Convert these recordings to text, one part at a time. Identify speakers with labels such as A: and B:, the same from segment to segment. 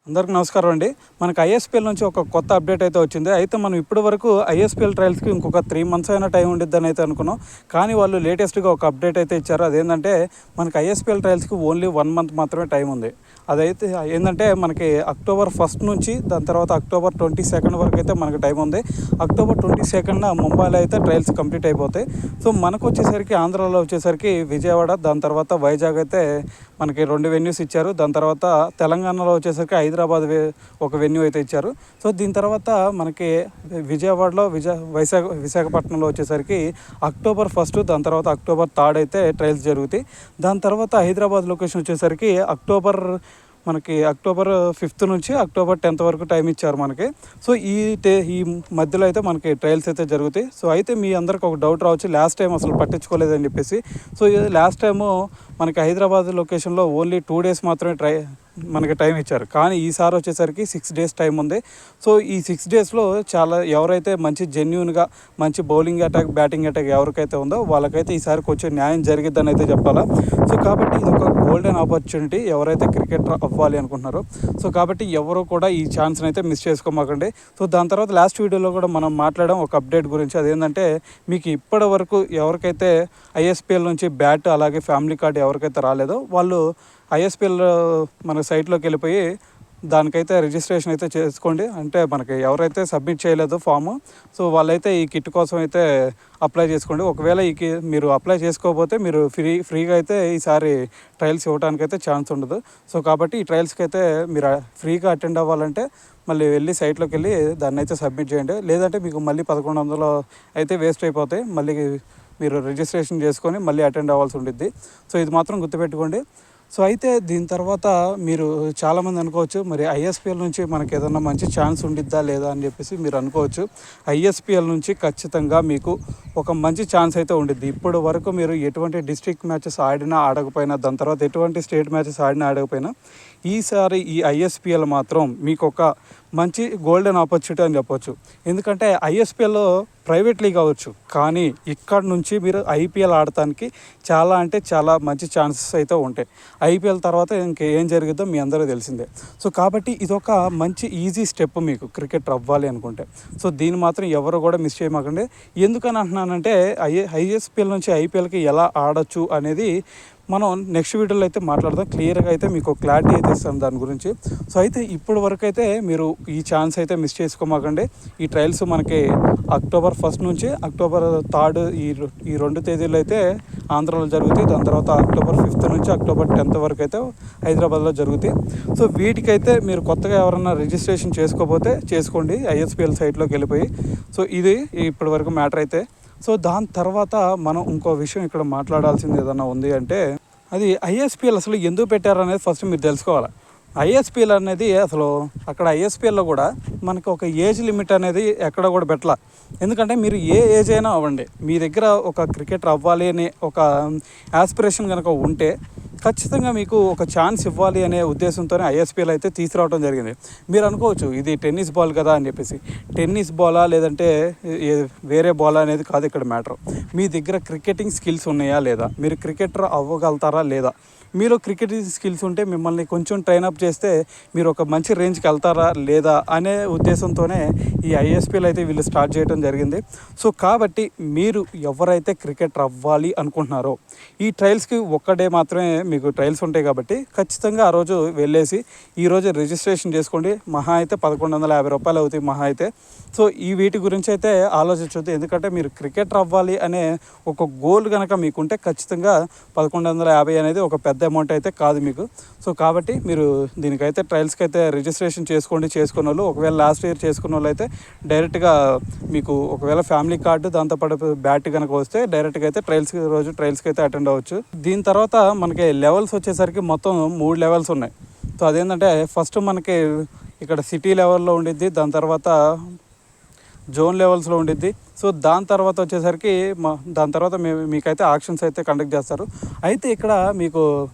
A: అందరికి నమస్కారం అండి. మనకు ఐఎస్పీఎల్ నుంచి ఒక కొత్త అప్డేట్ అయితే వచ్చింది. అయితే మనం ఇప్పటి వరకు ఐఎస్పీఎల్ ట్రయల్స్కి ఇంకొక 3 months అయినా టైం ఉండిద్దని అయితే అనుకున్నాం. కానీ వాళ్ళు లేటెస్ట్గా ఒక అప్డేట్ అయితే ఇచ్చారు. అదేంటంటే మనకి ఐఎస్పీఎల్ ట్రయల్స్కి ఓన్లీ 1 month మాత్రమే టైం ఉంది. అదైతే ఏంటంటే మనకి October 1st నుంచి దాని తర్వాత October 22nd వరకు అయితే మనకి టైం ఉంది. October 22nd ముంబైలో అయితే ట్రయల్స్ కంప్లీట్ అయిపోతాయి. సో మనకు వచ్చేసరికి ఆంధ్రాలో వచ్చేసరికి విజయవాడ, దాని తర్వాత వైజాగ్ అయితే మనకి 2 venues ఇచ్చారు. దాని తర్వాత తెలంగాణలో వచ్చేసరికి హైదరాబాద్ ఒక వెన్యూ అయితే ఇచ్చారు. సో దీని తర్వాత మనకి విజయవాడలో విశాఖపట్నంలో వచ్చేసరికి October 1st, దాని తర్వాత October 3rd అయితే ట్రయల్స్ జరుగుతాయి. దాని తర్వాత హైదరాబాద్ లొకేషన్ వచ్చేసరికి October 5th నుంచి October 10th వరకు టైం ఇచ్చారు మనకి. సో ఈ మధ్యలో అయితే మనకి ట్రయల్స్ అయితే జరుగుతాయి. సో అయితే మీ అందరికి ఒక డౌట్ రావచ్చు, లాస్ట్ టైం అసలు పట్టించుకోలేదని చెప్పేసి. సో లాస్ట్ టైము మనకి హైదరాబాద్ లొకేషన్లో ఓన్లీ 2 days మాత్రమే మనకి టైం ఇచ్చారు. కానీ ఈసారి వచ్చేసరికి 6 days టైం ఉంది. సో ఈ 6 daysలో చాలా ఎవరైతే మంచి జెన్యూన్గా మంచి బౌలింగ్ అటాక్, బ్యాటింగ్ అటాక్ ఎవరికైతే ఉందో వాళ్ళకైతే ఈసారి కొంచెం న్యాయం జరిగిద్దని అయితే చెప్పాలా. సో కాబట్టి ఇది ఒక గోల్డెన్ ఆపర్చునిటీ ఎవరైతే క్రికెటర్ అవ్వాలి అనుకుంటున్నారో. సో కాబట్టి ఎవరు కూడా ఈ ఛాన్స్ని అయితే మిస్ చేసుకోమాకండి. సో దాని తర్వాత లాస్ట్ వీడియోలో కూడా మనం మాట్లాడడం ఒక అప్డేట్ గురించి. అదేంటంటే మీకు ఇప్పటి వరకు ఎవరికైతే ఐఎస్పీఎల్ నుంచి బ్యాట్ అలాగే ఫ్యామిలీ కార్డు ఎవరికైతే రాలేదో వాళ్ళు ఐఎస్పీఎల్ మన సైట్లోకి వెళ్ళిపోయి దానికైతే రిజిస్ట్రేషన్ అయితే చేసుకోండి. అంటే మనకి ఎవరైతే సబ్మిట్ చేయలేదో ఫాము, సో వాళ్ళైతే ఈ కిట్ కోసం అయితే అప్లై చేసుకోండి. ఒకవేళ మీరు అప్లై చేసుకోకపోతే మీరు ఫ్రీగా అయితే ఈసారి ట్రయల్స్ ఇవ్వడానికైతే ఛాన్స్ ఉండదు. సో కాబట్టి ఈ ట్రయల్స్కి అయితే మీరు ఫ్రీగా అటెండ్ అవ్వాలంటే మళ్ళీ వెళ్ళి సైట్లోకి వెళ్ళి దాన్ని అయితే సబ్మిట్ చేయండి. లేదంటే మీకు మళ్ళీ 1100 అయితే వేస్ట్ అయిపోతాయి. మళ్ళీ మీరు రిజిస్ట్రేషన్ చేసుకొని మళ్ళీ అటెండ్ అవ్వాల్సి ఉంటుంది. సో ఇది మాత్రం గుర్తుపెట్టుకోండి. సో అయితే దీని తర్వాత మీరు చాలామంది అనుకోవచ్చు, మరి ఐఎస్పీఎల్ నుంచి మనకి ఏదన్నా మంచి ఛాన్స్ ఉండిద్దా లేదా అని చెప్పేసి మీరు అనుకోవచ్చు. ఐఎస్పీఎల్ నుంచి ఖచ్చితంగా మీకు ఒక మంచి ఛాన్స్ అయితే ఉండిద్ది. ఇప్పటి వరకు మీరు ఎటువంటి డిస్ట్రిక్ట్ మ్యాచెస్ ఆడినా ఆడకపోయినా, దాని తర్వాత ఎటువంటి స్టేట్ మ్యాచెస్ ఆడినా ఆడకపోయినా, ఈసారి ఈ ఐఎస్పీఎల్ మాత్రం మీకు ఒక మంచి గోల్డెన్ ఆపర్చునిటీ అని చెప్పొచ్చు. ఎందుకంటే ఐఎస్పీఎల్లో ప్రైవేట్ లీగ్ అవ్వచ్చు, కానీ ఇక్కడ నుంచి మీరు ఐపీఎల్ ఆడటానికి చాలా అంటే చాలా మంచి ఛాన్సెస్ అయితే ఉంటాయి. ఐపీఎల్ తర్వాత ఇంకేం జరిగిద్దో మీ అందరూ తెలిసిందే. సో కాబట్టి ఇదొక మంచి ఈజీ స్టెప్ మీకు క్రికెట్ అవ్వాలి అనుకుంటే. సో దీన్ని మాత్రం ఎవరు కూడా మిస్ చేయమాకండి. ఎందుకని అంటున్నానంటే ఐఎస్పీఎల్ నుంచి ఐపీఎల్కి ఎలా ఆడొచ్చు అనేది మనం నెక్స్ట్ వీడియోలో అయితే మాట్లాడదాం. క్లియర్గా అయితే మీకు క్లారిటీ అయితే ఇస్తాను దాని గురించి. సో అయితే ఇప్పుడు వరకు అయితే మీరు ఈ ఛాన్స్ అయితే మిస్ చేసుకోమాకండి. ఈ ట్రయల్స్ మనకి October 1st నుంచి October 3rd ఈ 2 తేదీలు అయితే ఆంధ్రాలో జరుగుతాయి. దాని తర్వాత October 5th నుంచి October 10th వరకు అయితే హైదరాబాద్లో జరుగుతాయి. సో వీటికైతే మీరు కొత్తగా ఎవరైనా రిజిస్ట్రేషన్ చేసుకోకపోతే చేసుకోండి ఐఎస్పీఎల్ సైట్లోకి వెళ్ళిపోయి. సో ఇది ఇప్పటి వరకు మ్యాటర్ అయితే. సో దాని తర్వాత మనం ఇంకో విషయం ఇక్కడ మాట్లాడాల్సింది ఏదన్నా ఉంది అంటే, అది ఐఎస్పీఎల్ అసలు ఎందుకు పెట్టారు అనేది ఫస్ట్ మీరు తెలుసుకోవాలి. ఐఎస్పీఎల్ అనేది అసలు అక్కడ ఐఎస్పీఎల్లో కూడా మనకి ఒక ఏజ్ లిమిట్ అనేది ఎక్కడ కూడా పెట్టాల. ఎందుకంటే మీరు ఏ ఏజ్ అయినా అవ్వండి, మీ దగ్గర ఒక క్రికెటర్ అవ్వాలి అనే ఒక యాస్పిరేషన్ కనుక ఉంటే ఖచ్చితంగా మీకు ఒక ఛాన్స్ ఇవ్వాలి అనే ఉద్దేశంతోనే ఐఎస్పీఎల్ అయితే తీసుకురావడం జరిగింది. మీరు అనుకోవచ్చు ఇది టెన్నిస్ బాల్ కదా అని చెప్పేసి. టెన్నిస్ బాలా లేదంటే వేరే బాలా అనేది కాదు ఇక్కడ మ్యాటర్. మీ దగ్గర క్రికెటింగ్ స్కిల్స్ ఉన్నాయా లేదా, మీరు క్రికెటర్ అవ్వగలుగుతారా లేదా, మీలో క్రికెటింగ్ స్కిల్స్ ఉంటే మిమ్మల్ని కొంచెం ట్రైనప్ చేస్తే మీరు ఒక మంచి రేంజ్కి వెళ్తారా లేదా అనే ఉద్దేశంతోనే ఈ ఐఎస్పీఎల్ అయితే వీళ్ళు స్టార్ట్ చేయడం జరిగింది. సో కాబట్టి మీరు ఎవరైతే క్రికెటర్ అవ్వాలి అనుకుంటున్నారో ఈ ట్రయల్స్కి ఒక్క డే మాత్రమే మీకు ట్రయల్స్ ఉంటాయి కాబట్టి ఖచ్చితంగా ఆ రోజు వెళ్ళేసి ఈరోజు రిజిస్ట్రేషన్ చేసుకోండి. మహా అయితే 1150 రూపాయలు అవుతాయి మహా అయితే. సో వీటి గురించి అయితే ఆలోచించొద్దు. ఎందుకంటే మీరు క్రికెటర్ అవ్వాలి అనే ఒక గోల్ కనుక మీకుంటే ఖచ్చితంగా 1150 అనేది ఒక పెద్ద అమౌంట్ అయితే కాదు మీకు. సో కాబట్టి మీరు దీనికైతే ట్రయల్స్కి అయితే రిజిస్ట్రేషన్ చేసుకున్న వాళ్ళు, ఒకవేళ లాస్ట్ ఇయర్ చేసుకున్న వాళ్ళు అయితే డైరెక్ట్గా మీకు ఒకవేళ ఫ్యామిలీ కార్డు దాంతోపాటు బ్యాట్ కనుక వస్తే డైరెక్ట్గా అయితే ట్రయల్స్కి అయితే అటెండ్ అవ్వచ్చు. దీని తర్వాత మనకి లెవెల్స్ వచ్చేసరికి మొత్తం 3 levels ఉన్నాయి. సో అదేంటంటే ఫస్ట్ మనకి ఇక్కడ సిటీ లెవెల్లో ఉండిద్ది, దాని తర్వాత జోన్ లెవెల్స్లో ఉండిద్ది. సో దాని తర్వాత వచ్చేసరికి దాని తర్వాత మీకైతే ఆక్షన్స్ అయితే కండక్ట్ చేస్తారు. అయితే ఇక్కడ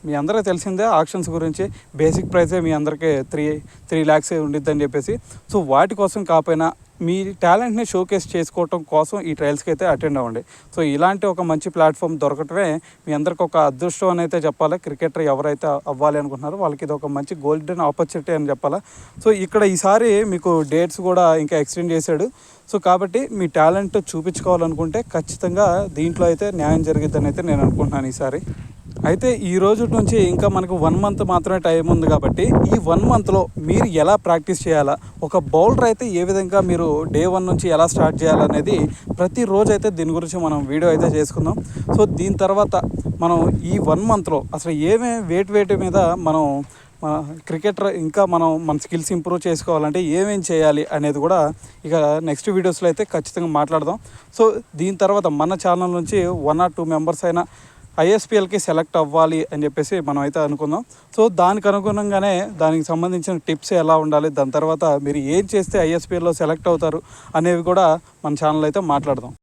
A: మీ అందరికీ తెలిసిందే ఆక్షన్స్ గురించి. బేసిక్ ప్రైజే మీ అందరికీ 3 lakhs ఉండిద్ది అని చెప్పేసి. సో వాటి కోసం కాకపోయినా మీ టాలెంట్ని షోకేస్ చేసుకోవటం కోసం ఈ ట్రయల్స్కి అయితే అటెండ్ అవ్వండి. సో ఇలాంటి ఒక మంచి ప్లాట్ఫామ్ దొరకటమే మీ అందరికి ఒక అదృష్టం అని అయితే చెప్పాలి. క్రికెటర్ ఎవరైతే అవ్వాలి అనుకుంటున్నారో వాళ్ళకి ఇది ఒక మంచి గోల్డెన్ ఆపర్చునిటీ అని చెప్పాలా. సో ఇక్కడ ఈసారి మీకు డేట్స్ కూడా ఇంకా ఎక్స్టెండ్ చేశాడు. సో కాబట్టి మీ టాలెంట్ చూపించుకోవాలనుకుంటే ఖచ్చితంగా దీంట్లో అయితే న్యాయం జరిగిద్దని అయితే నేను అనుకుంటున్నాను ఈసారి. అయితే ఈ రోజు నుంచి ఇంకా మనకు 1 మంత్ మాత్రమే టైం ఉంది కాబట్టి ఈ 1 మంత్లో మీరు ఎలా ప్రాక్టీస్ చేయాలా, ఒక బౌలర్ అయితే ఏ విధంగా మీరు డే 1 నుంచి ఎలా స్టార్ట్ చేయాలనేది ప్రతిరోజు అయితే దీని గురించి మనం వీడియో అయితే చేసుకుందాం. సో దీని తర్వాత మనం ఈ 1 మంత్లో అసలు ఏమేమి వేటి మీద మనం క్రికెటర్ ఇంకా మన స్కిల్స్ ఇంప్రూవ్ చేసుకోవాలంటే ఏమేం చేయాలి అనేది కూడా ఇక నెక్స్ట్ వీడియోస్లో అయితే ఖచ్చితంగా మాట్లాడదాం. సో దీని తర్వాత మన ఛానల్ నుంచి 1 or 2 మెంబర్స్ అయినా ఐఎస్పిఎల్కి సెలెక్ట్ అవ్వాలి అని చెప్పేసి మనం అయితే అనుకుందాం. సో దానికి అనుగుణంగానే దానికి సంబంధించిన టిప్స్ ఎలా ఉండాలి, దాని తర్వాత మీరు ఏం చేస్తే ఐఎస్పిఎల్లో సెలెక్ట్ అవుతారు అనేవి కూడా మన ఛానల్ అయితే మాట్లాడదాం.